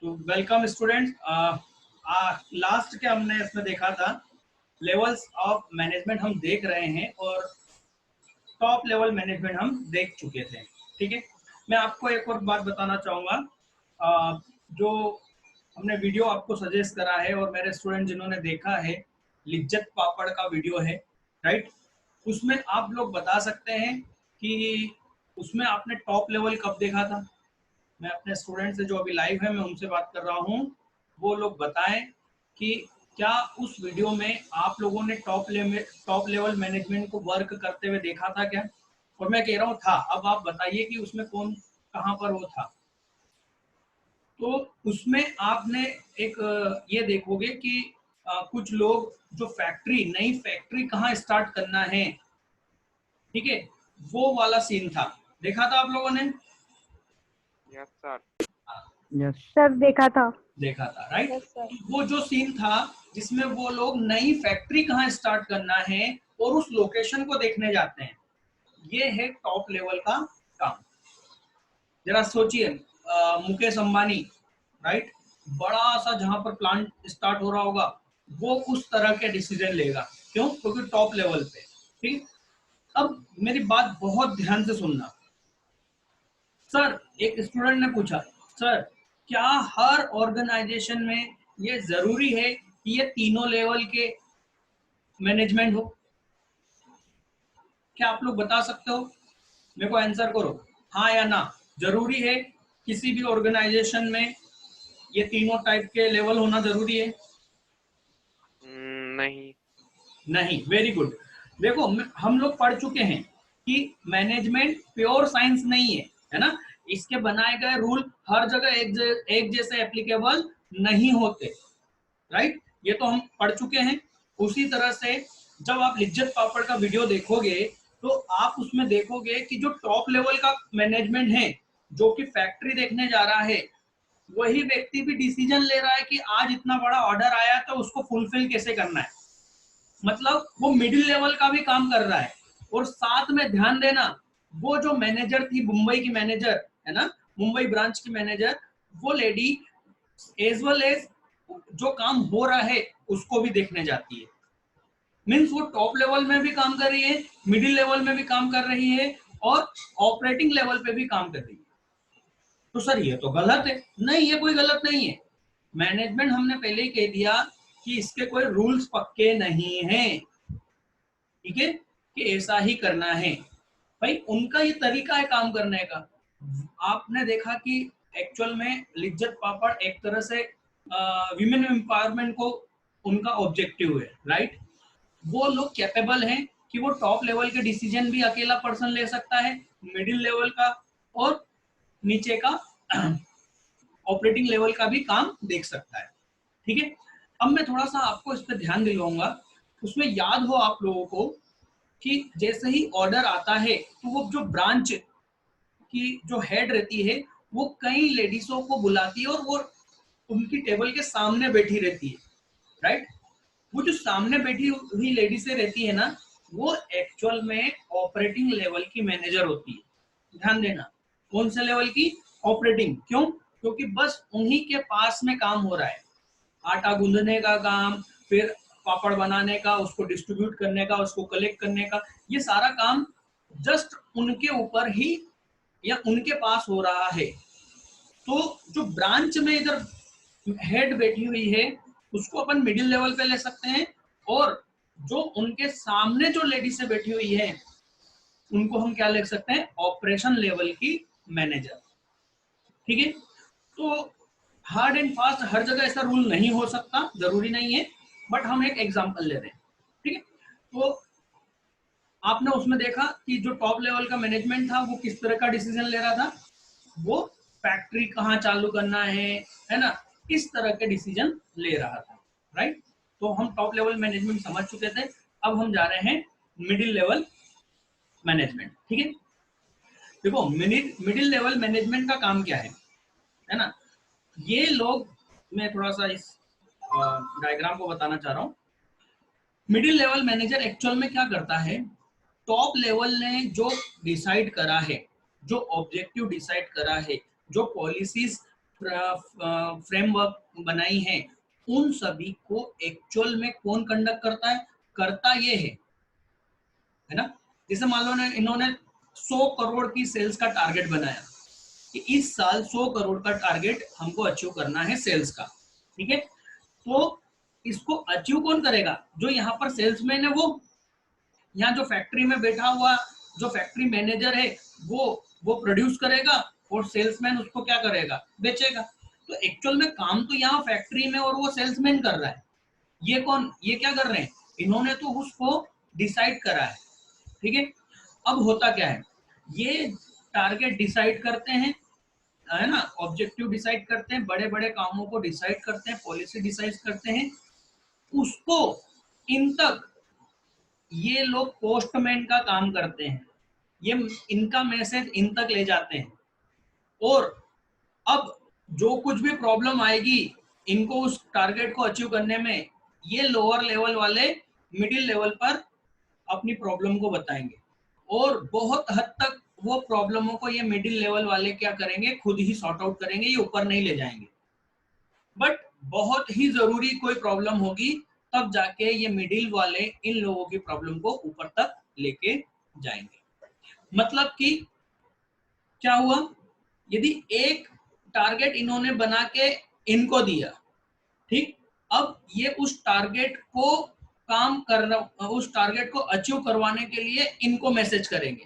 तो welcome students. Last के हमने इसमें देखा था लेवल्स ऑफ मैनेजमेंट हम देख रहे हैं और टॉप लेवल मैनेजमेंट हम देख चुके थे। ठीक है, मैं आपको एक और बात बताना चाहूँगा। जो हमने वीडियो आपको सजेस्ट करा है और मेरे स्टूडेंट जिन्होंने देखा है, लिज्जत पापड़ का वीडियो है, राइट। उसमें आप लोग बता सकते हैं कि उसमें आपने टॉप लेवल कब देखा था। मैं अपने स्टूडेंट से जो अभी लाइव है मैं उनसे बात कर रहा हूँ, वो लोग बताएं कि क्या उस वीडियो में आप लोगों ने टॉप लेवल मैनेजमेंट को वर्क करते हुए देखा था क्या। और मैं कह रहा हूँ था, अब आप बताइए कि उसमें कौन कहाँ पर वो था। तो उसमें आपने एक ये देखोगे कि कुछ लोग जो नई फैक्ट्री कहाँ स्टार्ट करना है, ठीक है, वो वाला सीन था। देखा था आप लोगों ने? Yes sir. यस सर देखा था, राइट। Yes, sir. तो वो जो सीन था जिसमें वो लोग नई फैक्ट्री कहाँ स्टार्ट करना है और उस लोकेशन को देखने जाते हैं, ये है टॉप लेवल का काम। जरा सोचिए, मुकेश अंबानी, राइट, बड़ा सा जहां पर प्लांट स्टार्ट हो रहा होगा, वो उस तरह के डिसीजन लेगा। क्यों? क्योंकि टॉप लेवल पे। ठीक। अब मेरी बात बहुत ध्यान से सुनना। सर, एक स्टूडेंट ने पूछा, सर क्या हर ऑर्गेनाइजेशन में ये जरूरी है कि ये तीनों लेवल के मैनेजमेंट हो? क्या आप लोग बता सकते हो? मेरे को आंसर करो, हाँ या ना। जरूरी है किसी भी ऑर्गेनाइजेशन में ये तीनों टाइप के लेवल होना जरूरी है? नहीं। नहीं। Very good. देखो, हम लोग पढ़ चुके हैं कि मैनेजमेंट प्योर साइंस नहीं है ना। इसके बनाए गए रूल हर जगह एक जैसे एप्लीकेबल नहीं होते, राइट। ये तो हम पढ़ चुके हैं। उसी तरह से जब आप लिज्जत पापड़ का वीडियो देखोगे तो आप उसमें देखोगे कि जो टॉप लेवल का मैनेजमेंट है, जो कि फैक्ट्री देखने जा रहा है, वही व्यक्ति भी डिसीजन ले रहा है कि आज इतना बड़ा ऑर्डर आया तो उसको फुलफिल कैसे करना है। मतलब वो मिडिल लेवल का भी काम कर रहा है। और साथ में ध्यान देना, वो जो मैनेजर थी, मुंबई की मैनेजर है ना, मुंबई ब्रांच की मैनेजर, वो लेडी एज वेल एज जो काम हो रहा है उसको भी देखने जाती है। मीन्स वो टॉप लेवल में भी काम कर रही है, मिडिल लेवल में भी काम कर रही है और ऑपरेटिंग लेवल पे भी काम कर रही है। तो सर ये तो गलत है। नहीं, ये कोई गलत नहीं है। मैनेजमेंट हमने पहले ही कह दिया कि इसके कोई रूल्स पक्के नहीं हैं, ठीक है, कि ऐसा ही करना है। भाई उनका ये तरीका है काम करने का। आपने देखा कि एक्चुअल में लिज्जत पापड़ एक तरह से विमेन एम्पावरमेंट को उनका ऑब्जेक्टिव है, राइट। वो लोग कैपेबल हैं कि वो टॉप लेवल के डिसीजन भी अकेला पर्सन ले सकता है, मिडिल लेवल का और नीचे का ऑपरेटिंग लेवल का भी काम देख सकता है। ठीक है। अब मैं थोड़ा सा आपको इस पर ध्यान दिलवाऊंगा। उसमें याद हो आप लोगों को कि जैसे ही ऑर्डर आता है तो वो जो ब्रांच की जो हेड रहती है वो कई लेडीजों को बुलाती है और वो उनकी टेबल के सामने बैठी रहती है, राइट। वो जो सामने बैठी हुई लेडीज रहती है ना, वो एक्चुअल में ऑपरेटिंग लेवल की मैनेजर होती है। ध्यान देना, कौन से लेवल की? ऑपरेटिंग। क्यों? क्योंकि बस उन्हीं के पास में काम हो रहा है। आटा गूंदने का काम, फिर पापड़ बनाने का, उसको डिस्ट्रीब्यूट करने का, उसको कलेक्ट करने का, ये सारा काम जस्ट उनके ऊपर ही या उनके पास हो रहा है। तो जो ब्रांच में इधर हेड बैठी हुई है उसको अपन मिडिल लेवल पे ले सकते हैं, और जो उनके सामने जो लेडी से बैठी हुई है उनको हम क्या ले सकते हैं? ऑपरेशन लेवल की मैनेजर। ठीक है। तो हार्ड एंड फास्ट हर जगह ऐसा रूल नहीं हो सकता, जरूरी नहीं है, बट हम एक एग्जांपल ले रहे हैं। ठीक है। तो आपने उसमें देखा कि जो टॉप लेवल का मैनेजमेंट था वो किस तरह का डिसीजन ले रहा था। वो फैक्ट्री कहाँ चालू करना है ना, इस तरह के डिसीजन ले रहा था, राइट। तो हम टॉप लेवल मैनेजमेंट समझ चुके थे। अब हम जा रहे हैं मिडिल लेवल मैनेजमेंट। ठीक है। देखो, मिडिल लेवल मैनेजमेंट का काम क्या है ना। ये लोग, मैं थोड़ा सा इस डायग्राम को बताना चाह रहा हूँ। मिडिल लेवल मैनेजर एक्चुअल में क्या करता है? टॉप लेवल ने जो डिसाइड करा है, जो ऑब्जेक्टिव डिसाइड करा है, जो पॉलिसीज फ्रेमवर्क बनाई है, उन सभी को एक्चुअल में कौन कंडक्ट करता है? करता ये है ना। जैसे मान लो इन्होंने 100 करोड़ की सेल्स का टारगेट बनाया कि इस साल 100 करोड़ का टारगेट हमको अचीव करना है सेल्स का, ठीक है। तो इसको अचीव कौन करेगा? जो यहाँ पर सेल्समैन है, वो यहाँ जो फैक्ट्री में बैठा हुआ जो फैक्ट्री मैनेजर है, वो प्रोड्यूस करेगा और सेल्समैन उसको क्या करेगा? बेचेगा। तो एक्चुअल में काम तो यहाँ फैक्ट्री में और वो सेल्समैन कर रहा है। ये क्या कर रहे हैं? इन्होंने तो उसको डिसाइड करा है, ठीक है। अब होता क्या है, ये टारगेट डिसाइड करते हैं, है ना, ऑब्जेक्टिव डिसाइड करते हैं, बड़े बड़े कामों को डिसाइड करते हैं, पॉलिसी डिसाइड करते हैं, उसको इन तक ये लोग पोस्टमैन का काम करते हैं, ये इनका मैसेज इन तक ले जाते हैं। और अब जो कुछ भी प्रॉब्लम आएगी इनको उस टारगेट को अचीव करने में, ये लोअर लेवल वाले मिडिल लेवल पर अपनी प्रॉब्लम को बताएंगे, और बहुत हद तक वो प्रॉब्लमों को ये मिडिल लेवल वाले क्या करेंगे? खुद ही सॉर्ट आउट करेंगे, ये ऊपर नहीं ले जाएंगे। बट बहुत ही जरूरी कोई प्रॉब्लम होगी तब जाके ये मिडिल वाले इन लोगों की प्रॉब्लम को ऊपर तक लेके जाएंगे। मतलब कि क्या हुआ, यदि एक टारगेट इन्होंने बना के इनको दिया, ठीक, अब ये उस टारगेट को उस टारगेट को अचीव करवाने के लिए इनको मैसेज करेंगे,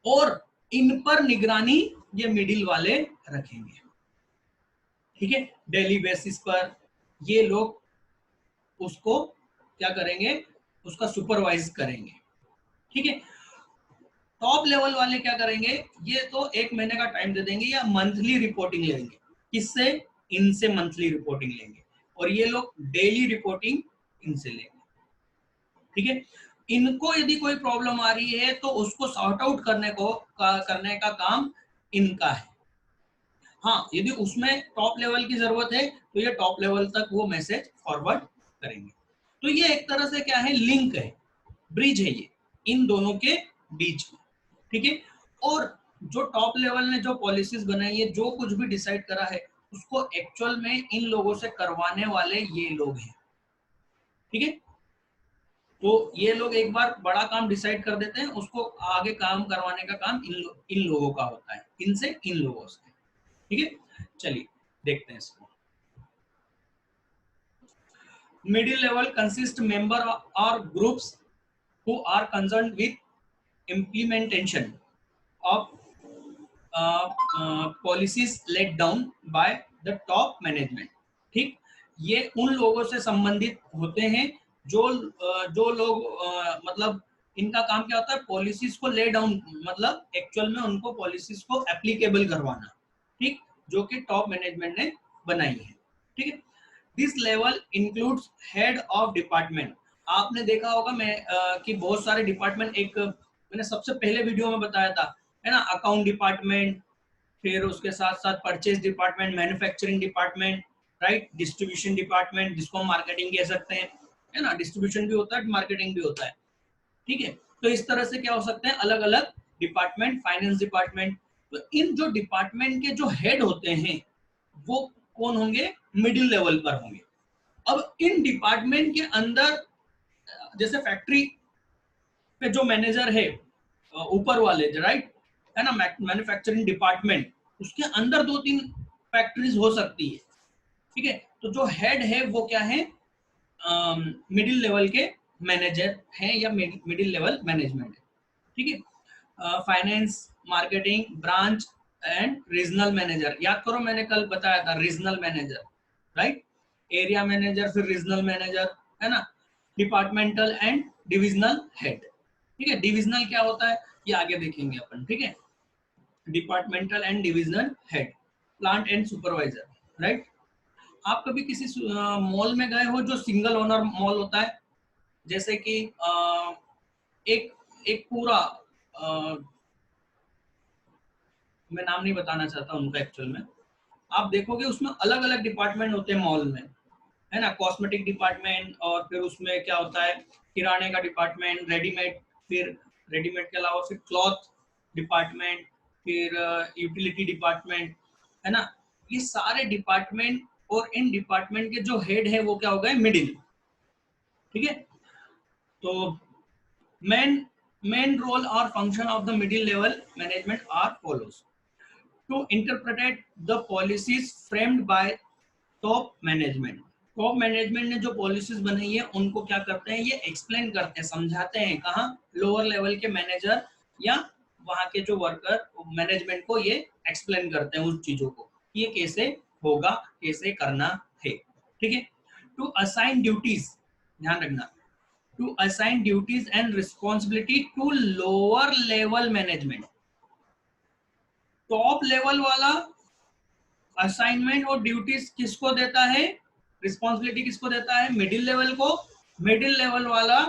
और इन पर निगरानी ये मिडिल वाले रखेंगे, ठीक है। डेली बेसिस पर ये लोग उसको क्या करेंगे? उसका सुपरवाइज करेंगे, ठीक है। टॉप लेवल वाले क्या करेंगे? ये तो 1 महीने का टाइम दे देंगे या मंथली रिपोर्टिंग लेंगे। किससे? इनसे मंथली रिपोर्टिंग लेंगे, और ये लोग डेली रिपोर्टिंग इनसे लेंगे, ठीक है। इनको यदि कोई प्रॉब्लम आ रही है तो उसको सॉर्ट आउट करने का काम इनका है। हाँ, यदि उसमें टॉप लेवल की जरूरत है तो ये टॉप लेवल तक वो मैसेज फॉरवर्ड करेंगे। तो ये एक तरह से क्या है? लिंक है, ब्रिज है ये इन दोनों के बीच में, ठीक है। और जो टॉप लेवल ने जो पॉलिसीज बनाई है, जो कुछ भी डिसाइड करा है, उसको एक्चुअल में इन लोगों से करवाने वाले ये लोग हैं, ठीक है। तो ये लोग एक बार बड़ा काम डिसाइड कर देते हैं, उसको आगे काम करवाने का काम इन लोगों का होता है, इनसे इन लोगों से, ठीक है। चलिए देखते हैं इसको। मिडिल लेवल कंसिस्ट मेंबर और groups who are concerned with implementation of policies laid down by the top management, ठीक। ये उन लोगों से संबंधित होते हैं जो लोग मतलब इनका काम क्या होता है? पॉलिसीज को ले डाउन, मतलब एक्चुअल में उनको पॉलिसीज को एप्लीकेबल करवाना, ठीक, जो कि टॉप मैनेजमेंट ने बनाई है, ठीक है। This level includes head of department. आपने देखा होगा कि बहुत सारे डिपार्टमेंट, एक मैंने सबसे पहले वीडियो में बताया था, है ना, अकाउंट डिपार्टमेंट, फिर उसके साथ साथ purchase department, manufacturing department, right, distribution department, जिसको हम मार्केटिंग कह सकते हैं, है ना, डिस्ट्रीब्यूशन भी होता है, मार्केटिंग भी होता है, ठीक है। तो इस तरह से क्या हो सकते हैं? अलग अलग डिपार्टमेंट, फाइनेंस डिपार्टमेंट। तो इन जो डिपार्टमेंट के जो हेड होते हैं वो कौन होंगे? मिडिल लेवल पर होंगे। अब इन डिपार्टमेंट के अंदर जैसे फैक्ट्री पे जो मैनेजर है, ऊपर वाले, राइट, है ना, मैन्युफैक्चरिंग डिपार्टमेंट, उसके अंदर 2-3 फैक्ट्रीज हो सकती है, ठीक है। तो जो हेड है वो क्या है? मिडिल लेवल के मैनेजर हैं या मिडिल लेवल मैनेजमेंट है, ठीक है। Finance, marketing, branch and regional manager, याद करो मैंने कल बताया था regional manager, right, area manager, फिर रीजनल मैनेजर, है ना, डिपार्टमेंटल एंड डिविजनल हेड, ठीक है। डिविजनल क्या होता है ये आगे देखेंगे अपन, ठीक है। Departmental and divisional head, plant and supervisor, right. आप कभी किसी मॉल में गए हो जो सिंगल ओनर मॉल होता है? जैसे कि एक एक पूरा, मैं नाम नहीं बताना चाहता उनका एक्चुअल में, आप देखोगे उसमें अलग अलग डिपार्टमेंट होते हैं मॉल में, है ना, कॉस्मेटिक डिपार्टमेंट, और फिर उसमें क्या होता है? किराने का डिपार्टमेंट, रेडीमेड, फिर रेडीमेड के अलावा फिर क्लॉथ डिपार्टमेंट, फिर यूटिलिटी डिपार्टमेंट, है ना, ये सारे डिपार्टमेंट और इन डिपार्टमेंट के जो हेड है वो क्या हो गए, मिडिल। ठीक है, तो मेन रोल और function of the middle level management are follows. To interpret the policies framed by top management. Top management ने जो पॉलिसीज बनाई है उनको क्या करते हैं, ये एक्सप्लेन करते हैं, समझाते हैं, कहाँ, लोअर लेवल के मैनेजर या वहां के जो वर्कर मैनेजमेंट को ये एक्सप्लेन करते हैं उस चीजों को, ये कैसे होगा, कैसे करना है। ठीक है, टू असाइन ड्यूटीज, ध्यान रखना, to assign duties and responsibility to lower level management. Top level वाला असाइनमेंट और ड्यूटीज किसको देता है, रिस्पॉन्सिबिलिटी किसको देता है, मिडिल लेवल को। मिडिल लेवल वाला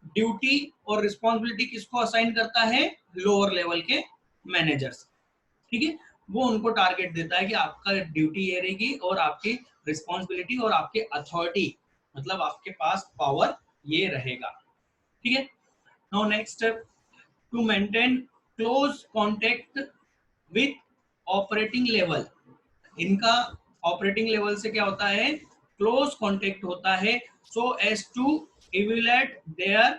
ड्यूटी और रिस्पॉन्सिबिलिटी किसको असाइन करता है, लोअर लेवल के मैनेजर्स। ठीक है, वो उनको टारगेट देता है कि आपका ड्यूटी ये रहेगी और आपकी रिस्पॉन्सिबिलिटी और आपके अथॉरिटी, मतलब आपके पास पावर ये रहेगा। ठीक है, now next step, to maintain close contact with operating level. इनका ऑपरेटिंग लेवल से क्या होता है, क्लोज कॉन्टेक्ट होता है, so as to evaluate their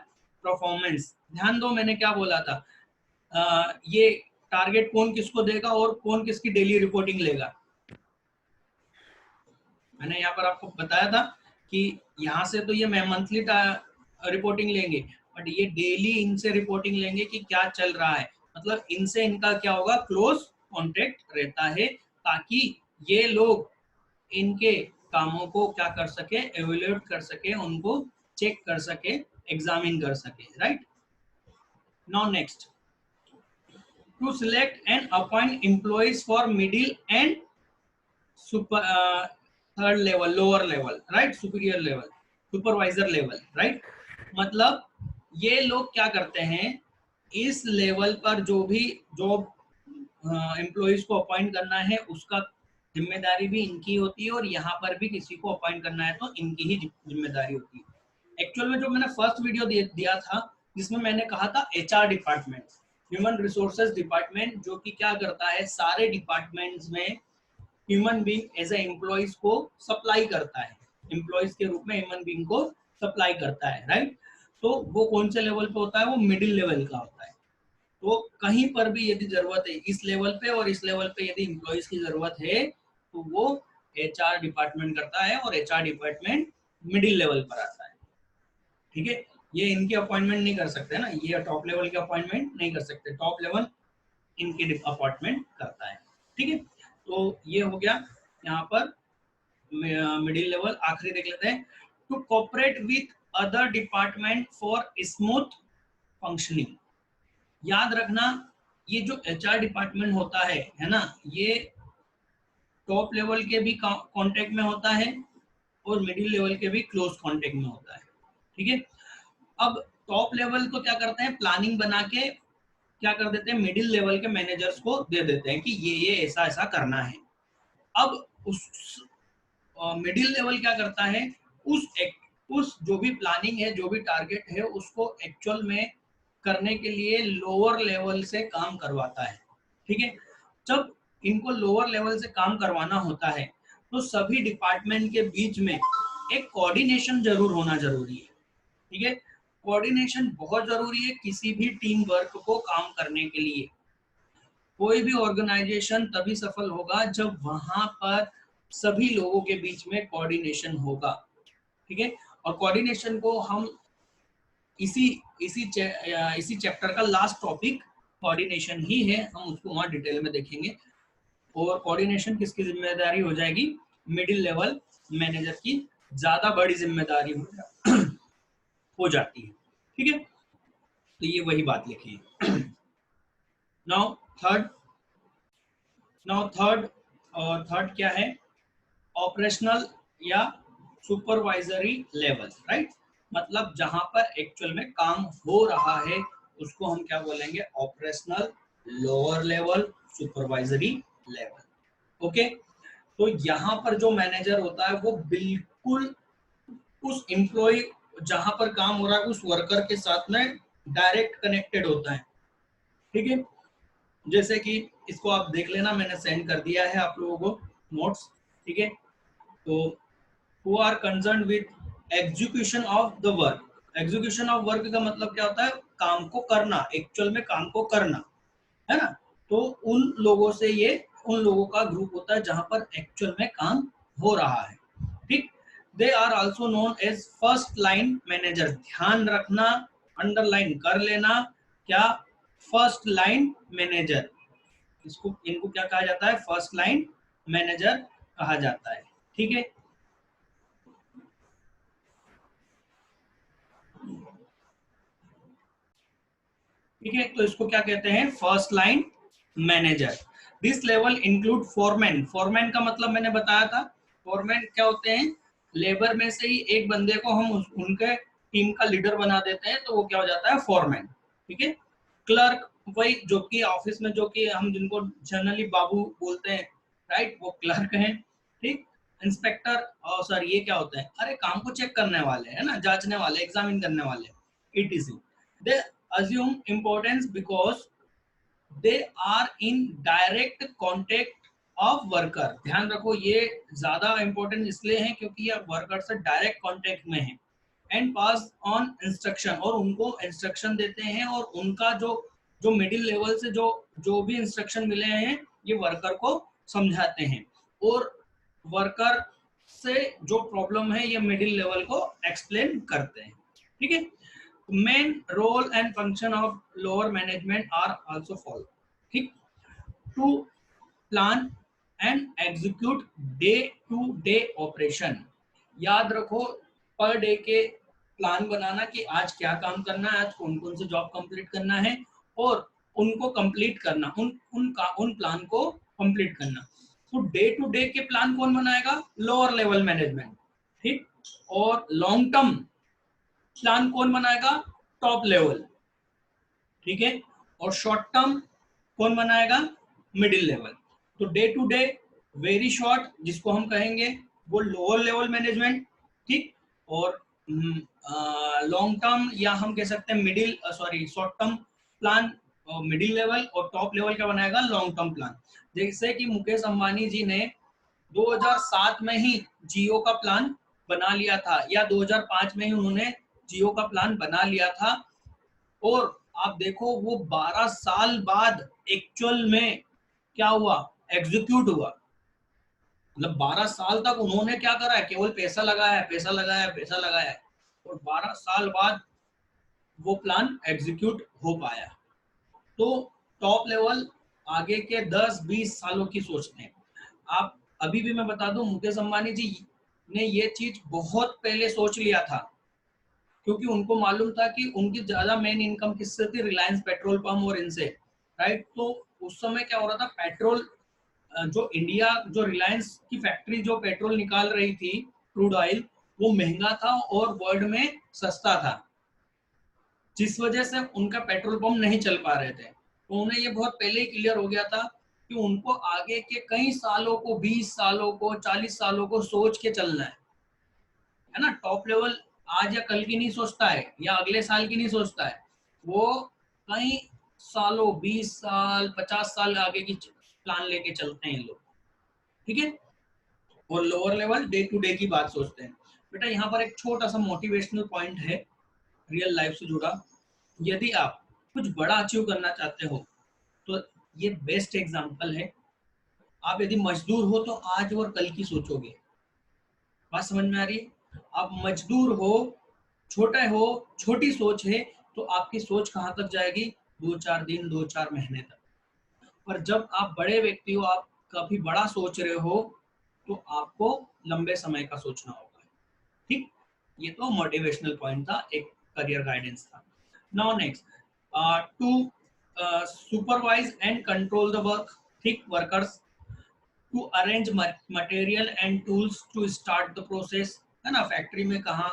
performance. ध्यान दो, मैंने क्या बोला था, ये टारगेट कौन किसको देगा और कौन किसकी डेली रिपोर्टिंग लेगा। मैंने यहाँ पर आपको बताया था कि यहाँ से तो ये मंथली रिपोर्टिंग लेंगे, बट ये डेली इनसे रिपोर्टिंग लेंगे कि क्या चल रहा है, मतलब इनसे इनका क्या होगा, क्लोज कॉन्टेक्ट रहता है, ताकि ये लोग इनके कामों को क्या कर सके, एवेल्यूएट कर सके, उनको चेक कर सके, एग्जामिन कर सके, right. Now next, to select and appoint employees for middle and super third level, lower level, right, superior level, supervisor level, right. मतलब ये लोग क्या करते हैं, इस लेवल पर जो भी जॉब एम्प्लॉइज को अपॉइंट करना है उसका जिम्मेदारी भी इनकी होती है, और यहाँ पर भी किसी को अपॉइंट करना है तो इनकी ही जिम्मेदारी होती है। एक्चुअल में जो मैंने फर्स्ट वीडियो दिया था जिसमें मैंने कहा था HR department, human resources department, जो कि क्या करता है, सारे डिपार्टमेंट्स में human being as a employees को सप्लाई करता है, एम्प्लॉइज के रूप में ह्यूमन बीइंग को सप्लाई करता है, राइट। तो वो कौन से लेवल पे होता है, वो मिडिल लेवल का होता है। तो कहीं पर भी यदि जरूरत है इस लेवल पे और इस लेवल पे यदि एम्प्लॉइज की जरूरत है तो वो एचआर डिपार्टमेंट करता है, और एचआर डिपार्टमेंट मिडिल लेवल पर आता है। ठीक है, ये इनकी अपॉइंटमेंट नहीं कर सकते ना, ये टॉप लेवल के अपॉइंटमेंट नहीं कर सकते, टॉप लेवल इनके अपॉइंटमेंट करता है। ठीक है, तो ये हो गया यहाँ पर मिडिल लेवल। आखिरी देख लेते हैं, to cooperate with other department for smooth functioning. याद रखना, ये जो एचआर डिपार्टमेंट होता है ना, ये टॉप लेवल के भी कांटेक्ट में होता है और मिडिल लेवल के भी क्लोज कांटेक्ट में होता है। ठीक है, अब टॉप लेवल को क्या करते हैं, प्लानिंग बना के क्या कर देते हैं, मिडिल लेवल के मैनेजर्स को दे देते हैं कि ये ऐसा ऐसा करना है। अब उस मिडिल लेवल क्या करता है, उस जो भी प्लानिंग है, जो भी टारगेट है, उसको एक्चुअल में करने के लिए लोअर लेवल से काम करवाता है। ठीक है, जब इनको लोअर लेवल से काम करवाना होता है तो सभी डिपार्टमेंट के बीच में एक कोऑर्डिनेशन जरूर होना जरूरी है। ठीक है, कोऑर्डिनेशन बहुत जरूरी है किसी भी टीम वर्क को काम करने के लिए। कोई भी ऑर्गेनाइजेशन तभी सफल होगा जब वहां पर सभी लोगों के बीच में कोऑर्डिनेशन होगा। ठीक है, और कोऑर्डिनेशन को हम इसी चैप्टर का लास्ट टॉपिक कोऑर्डिनेशन ही है, हम उसको वहां डिटेल में देखेंगे। और कोऑर्डिनेशन किसकी जिम्मेदारी हो जाएगी, मिडिल लेवल मैनेजर की ज्यादा बड़ी जिम्मेदारी हो जाती है। ठीक है, तो ये वही बात लिखी है। नाउ थर्ड क्या है, ऑपरेशनल या सुपरवाइजरी लेवल, राइट। मतलब जहां पर एक्चुअल में काम हो रहा है उसको हम क्या बोलेंगे, operational, lower level, supervisory level. Okay, तो यहाँ पर जो मैनेजर होता है वो बिल्कुल उस एम्प्लॉय जहां पर काम हो रहा है उस वर्कर के साथ में डायरेक्ट कनेक्टेड होता है। ठीक है, जैसे कि इसको आप देख लेना, मैंने सेंड कर दिया है आप लोगों को। नोट्स, ठीक है। तो who are concerned with execution of the work, execution of work का मतलब क्या होता है, काम को करना, एक्चुअल में काम को करना, है ना। तो उन लोगों से ये, उन लोगों का ग्रुप होता है जहां पर एक्चुअल में काम हो रहा है, ठीक। They are also known as first line manager, ध्यान रखना, अंडरलाइन कर लेना, क्या, फर्स्ट लाइन मैनेजर, इसको, इनको क्या कहा जाता है, फर्स्ट लाइन मैनेजर कहा जाता है, ठीक है। ठीक है, तो इसको क्या कहते हैं, first line manager. This level include foreman, foreman का मतलब मैंने बताया था, फोरमैन क्या होते हैं, लेबर में से ही एक बंदे को हम उनके टीम का लीडर बना देते हैं, तो वो क्या हो जाता है, फोरमैन, ठीक है। क्लर्क, वही जो कि ऑफिस में, जो कि हम जिनको जनरली बाबू बोलते हैं, राइट, वो क्लर्क हैं, ठीक। इंस्पेक्टर, और सर ये क्या होता है, अरे काम को चेक करने वाले, है ना, जांचने वाले, एग्जामिन करने वाले, etc. They assume importance because they are in direct contact of worker, ध्यान रखो ये ज्यादा इंपॉर्टेंट इसलिए है क्योंकि ये वर्कर से डायरेक्ट कांटेक्ट में है, एंड पास ऑन इंस्ट्रक्शन, और उनको इंस्ट्रक्शन देते हैं, और उनका जो जो मिडिल लेवल से जो जो भी इंस्ट्रक्शन मिले हैं ये वर्कर को समझाते हैं, और वर्कर से जो प्रॉब्लम है ये मिडिल लेवल को एक्सप्लेन करते हैं, ठीक है। Main role and function of lower management are also follow, ठीक, to plan and execute day to day operation, याद रखो, पर डे के प्लान बनाना कि आज क्या काम करना है, आज कौन कौन से जॉब कंप्लीट करना है, और उनको कंप्लीट करना, उन प्लान को कंप्लीट करना। तो डे टू डे के प्लान कौन बनाएगा, लोअर लेवल मैनेजमेंट, ठीक। और लॉन्ग टर्म प्लान कौन बनाएगा, टॉप लेवल, ठीक है। और शॉर्ट टर्म कौन बनाएगा, मिडिल लेवल। तो day to day very short जिसको हम कहेंगे वो लोअर लेवल मैनेजमेंट, ठीक। और लॉन्ग टर्म या हम कह सकते हैं middle, sorry, short term plan middle level, और टॉप लेवल क्या बनाएगा, लॉन्ग टर्म प्लान। जैसे कि मुकेश अंबानी जी ने 2007 में ही जियो का प्लान बना लिया था, या 2005 में ही उन्होंने जियो का प्लान बना लिया था, और आप देखो वो 12 साल बाद एक्चुअल में क्या हुआ, एग्जीक्यूट हुआ। मतलब 12 साल तक उन्होंने क्या करा है, केवल पैसा लगाया, पैसा लगाया, पैसा लगाया, और 12 साल बाद वो प्लान एग्जीक्यूट हो पाया। तो टॉप लेवल आगे के 10-20 सालों की सोचते हैं। आप अभी भी मैं बता दूं, मुकेश अंबानी जी ने ये चीज बहुत पहले सोच लिया था, क्योंकि उनको मालूम था कि उनकी ज्यादा मेन इनकम किससे थी, रिलायंस पेट्रोल पंप और इनसे, राइट। तो उस समय क्या हो रहा था, पेट्रोल, जो इंडिया, जो रिलायंस की फैक्ट्री जो पेट्रोल निकाल रही थी, क्रूड ऑयल, वो महंगा था और वर्ल्ड में सस्ता था, जिस वजह से उनका पेट्रोल पंप नहीं चल पा रहे थे। तो उन्हें ये बहुत पहले ही क्लियर हो गया था कि उनको आगे के कई सालों को, 20 सालों को, 40 सालों को सोच के चलना है ना। टॉप लेवल आज या कल की नहीं सोचता है, या अगले साल की नहीं सोचता है, वो कई सालों, 20 साल, 50 साल आगे की प्लान लेके चलते हैं लोग, ठीक है। और lower level day to day की बात सोचते हैं। बेटा यहाँ पर एक छोटा सा मोटिवेशनल पॉइंट है, रियल लाइफ से जुड़ा। यदि आप कुछ बड़ा अचीव करना चाहते हो तो ये बेस्ट एग्जांपल है। आप यदि मजदूर हो तो आज और कल की सोचोगे, बात समझ में आ रही है। आप मजदूर हो, छोटे हो, छोटी सोच है, तो आपकी सोच कहाँ तक जाएगी, 2-4 दिन, 2-4 महीने तक। पर जब आप बड़े व्यक्ति हो, आप काफी बड़ा सोच रहे हो, तो आपको लंबे समय का सोचना होगा, ठीक। ये तो मोटिवेशनल पॉइंट था, एक करियर गाइडेंस था। Now next, to supervise and control the work, ठीक, workers, to arrange material and tools to start the process, है ना। फैक्ट्री में कहाँ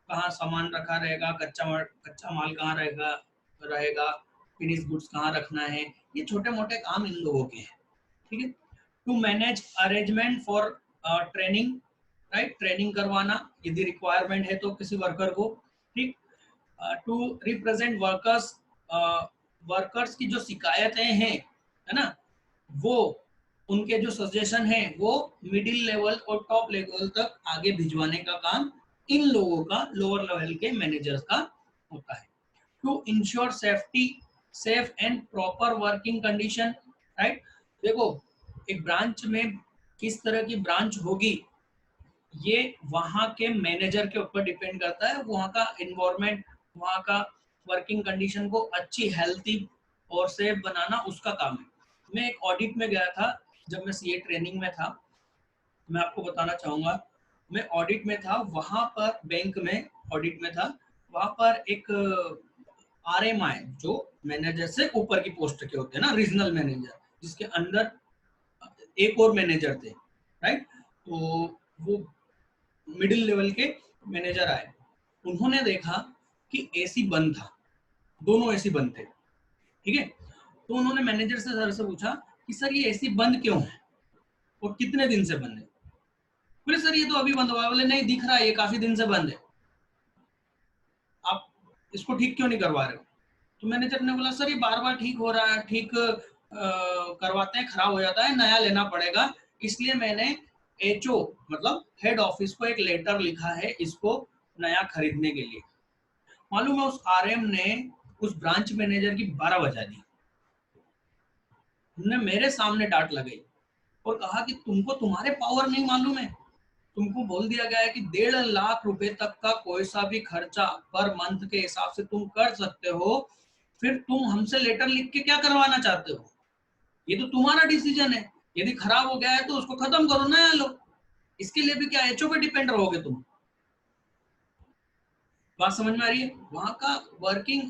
कहाँ सामान रखा रहेगा, कच्चा माल कहाँ रहेगा रहेगा फिनिश गुड्स कहाँ रखना है, ये छोटे मोटे काम इन लोगों के हैं, ठीक है। To manage arrangement for training, right, training करवाना यदि रिक्वायरमेंट है तो किसी वर्कर को, ठीक। टू रिप्रेजेंट वर्कर्स, वर्कर्स की जो शिकायतें हैं, है ना, वो उनके जो सजेशन है वो मिडिल लेवल और टॉप लेवल तक आगे भिजवाने का काम इन लोगों का, लोअर लेवल के मैनेजर्स का होता है। To ensure safety, safe and proper working condition, right. देखो एक ब्रांच में किस तरह की ब्रांच होगी ये वहां के मैनेजर के ऊपर डिपेंड करता है। वहां का इन्वायरमेंट, वहां का वर्किंग कंडीशन को अच्छी, हेल्थी और सेफ बनाना उसका काम है। मैं एक ऑडिट में गया था जब मैं सीए ट्रेनिंग में था। मैं आपको बताना चाहूंगा, मैं ऑडिट में था, वहां पर बैंक में ऑडिट में था। वहां पर एक आरएमआई जो मैनेजर से ऊपर की पोस्ट के होते हैं ना, रीजनल मैनेजर, जिसके अंदर एक और मैनेजर थे, राइट। तो वो मिडिल लेवल के मैनेजर आए, उन्होंने देखा कि एसी बंद था, दोनों एसी बंद थे, ठीक है। तो उन्होंने मैनेजर से, सर से पूछा कि सर ये एसी बंद क्यों है और कितने दिन से बंद है। बोले सर ये तो अभी बंद हुआ है। बोले नहीं, दिख रहा है ये काफी दिन से बंद है, आप इसको ठीक क्यों नहीं करवा रहे हो। तो मैनेजर ने बोला सर ये बार बार ठीक हो रहा है, ठीक करवाते हैं खराब हो जाता है, नया लेना पड़ेगा, इसलिए मैंने एचओ मतलब हेड ऑफिस को एक लेटर लिखा है इसको नया खरीदने के लिए। मालूम है उस आरएम ने उस ब्रांच मैनेजर की 12 बजा दी। उन्होंने मेरे सामने डांट लगाई और कहा कि तुमको तुम्हारे पावर नहीं मालूम है, तुमको बोल दिया गया है कि 1.5 लाख रुपए तक का कोई सा भी खर्चा पर मंथ के हिसाब से तुम कर सकते हो, फिर तुम हमसे लेटर लिख के क्या करवाना चाहते हो। ये तो तुम्हारा डिसीजन है, यदि खराब हो गया है तो उसको खत्म करो, नया लो, इसके लिए भी क्या एचओ पे डिपेंड रहोगे तुम। बात समझ में आ रही है। वहां का वर्किंग,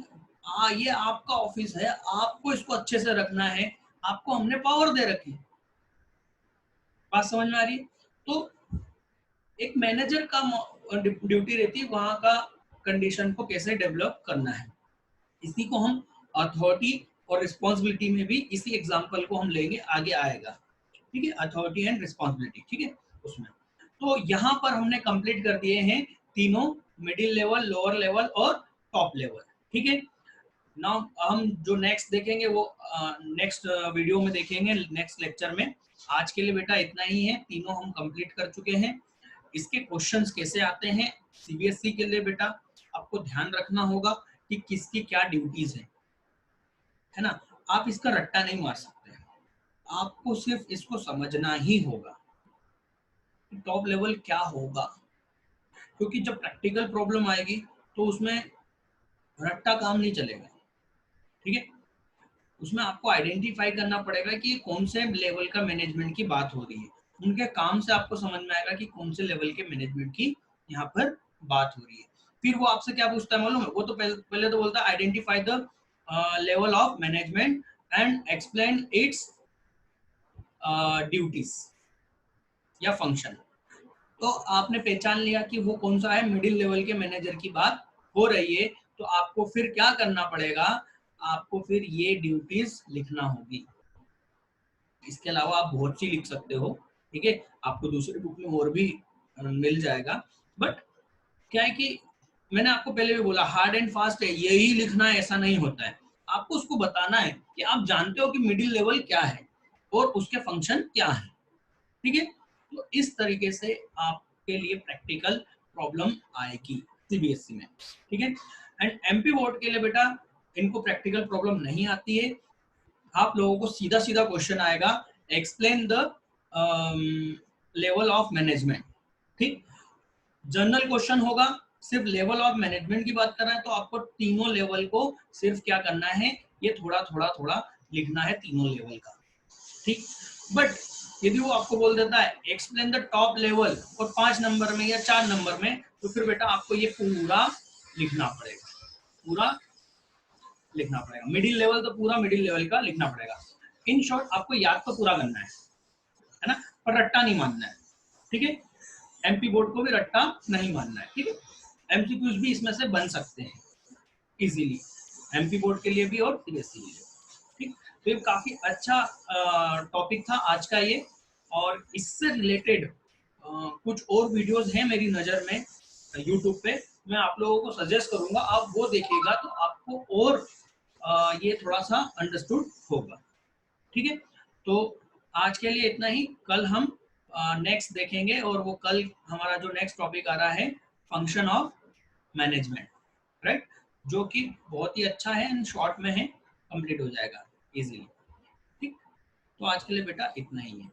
ये आपका ऑफिस है, आपको इसको अच्छे से रखना है, आपको हमने पावर दे रखी है। बात समझ में आ रही है। तो एक मैनेजर का ड्यूटी रहती है वहां का कंडीशन को कैसे डेवलप करना है। इसी को हम अथॉरिटी और रिस्पॉन्सिबिलिटी में भी इसी एग्जांपल को हम लेंगे, आगे आएगा, ठीक है, अथॉरिटी एंड रिस्पॉन्सिबिलिटी, ठीक है उसमें। तो यहाँ पर हमने कंप्लीट कर दिए हैं तीनों, मिडिल लेवल, लोअर लेवल और टॉप लेवल, ठीक है। नाउ हम जो नेक्स्ट देखेंगे वो नेक्स्ट वीडियो में देखेंगे, नेक्स्ट लेक्चर में। आज के लिए बेटा इतना ही है, तीनों हम कंप्लीट कर चुके हैं। इसके क्वेश्चंस कैसे आते हैं सीबीएसई के लिए बेटा आपको ध्यान रखना होगा कि किसकी क्या ड्यूटीज है ना। आप इसका रट्टा नहीं मार सकते, आपको सिर्फ इसको समझना ही होगा कि टॉप लेवल क्या होगा, क्योंकि जब प्रैक्टिकल प्रॉब्लम आएगी तो उसमें रट्टा काम नहीं चलेगा, ठीक है। उसमें आपको आइडेंटिफाई करना पड़ेगा कि ये कौन से लेवल का मैनेजमेंट की बात हो रही है। उनके काम से आपको समझ में आएगा कि कौन से लेवल के मैनेजमेंट की यहाँ पर बात हो रही है। फिर वो आपसे क्या पूछता है मालूम है, वो तो पहले तो बोलता है identify the level of management and explain it's duties या फंक्शन। तो आपने पहचान लिया कि वो कौन सा है, मिडिल लेवल के मैनेजर की बात हो रही है, तो आपको फिर क्या करना पड़ेगा, आपको फिर ये ड्यूटीज लिखना होगी। इसके अलावा आप बहुत सी लिख सकते हो, ठीक है, आपको दूसरी बुक में और भी मिल जाएगा। बट क्या है कि मैंने आपको पहले भी बोला हार्ड एंड फास्ट है, यही लिखना है ऐसा नहीं होता है। आपको उसको बताना है कि आप जानते हो कि मिडिल लेवल क्या है और उसके फंक्शन क्या है, ठीक है। तो इस तरीके से आपके लिए प्रैक्टिकल प्रॉब्लम आएगी सीबीएसई में, ठीक है। एंड एमपी बोर्ड के लिए बेटा इनको प्रैक्टिकल प्रॉब्लम नहीं आती है, आप लोगों को सीधा सीधा क्वेश्चन आएगा, explain the level of management, ठीक। जनरल क्वेश्चन होगा, सिर्फ लेवल ऑफ मैनेजमेंट की बात कर रहे हैं तो आपको तीनों लेवल को सिर्फ क्या करना है, ये थोड़ा थोड़ा थोड़ा लिखना है तीनों लेवल का, ठीक। बट यदि वो आपको बोल देता है एक्सप्लेन द टॉप लेवल और 5 नंबर में या 4 नंबर में, तो फिर बेटा आपको ये पूरा लिखना पड़ेगा, पूरा लिखना पड़ेगा। मिडिल लेवल तो पूरा मिडिल लेवल का लिखना पड़ेगा। इन शॉर्ट आपको याद तो पूरा करना है ना, पर रट्टा नहीं मानना है, ठीक है। एमपी बोर्ड को भी रट्टा नहीं मानना है, ठीक है। एमसीक्यूज भी इसमें से बन सकते हैं इजीली, एमपी बोर्ड के लिए भी और सीबीएसई के लिए, ठीक। तो ये काफी अच्छा टॉपिक था आज का ये, और इससे रिलेटेड कुछ और वीडियोस हैं मेरी नजर में यूट्यूब पे, मैं आप लोगों को सजेस्ट करूंगा, आप वो देखिएगा तो आपको और ये थोड़ा सा अंडरस्टूड होगा, ठीक है। तो आज के लिए इतना ही। कल हम नेक्स्ट देखेंगे, और वो कल हमारा जो नेक्स्ट टॉपिक आ रहा है फंक्शन ऑफ मैनेजमेंट, राइट, जो कि बहुत ही अच्छा है एंड शॉर्ट में है, कंप्लीट हो जाएगा इजीली। ठीक, तो आज के लिए बेटा इतना ही है।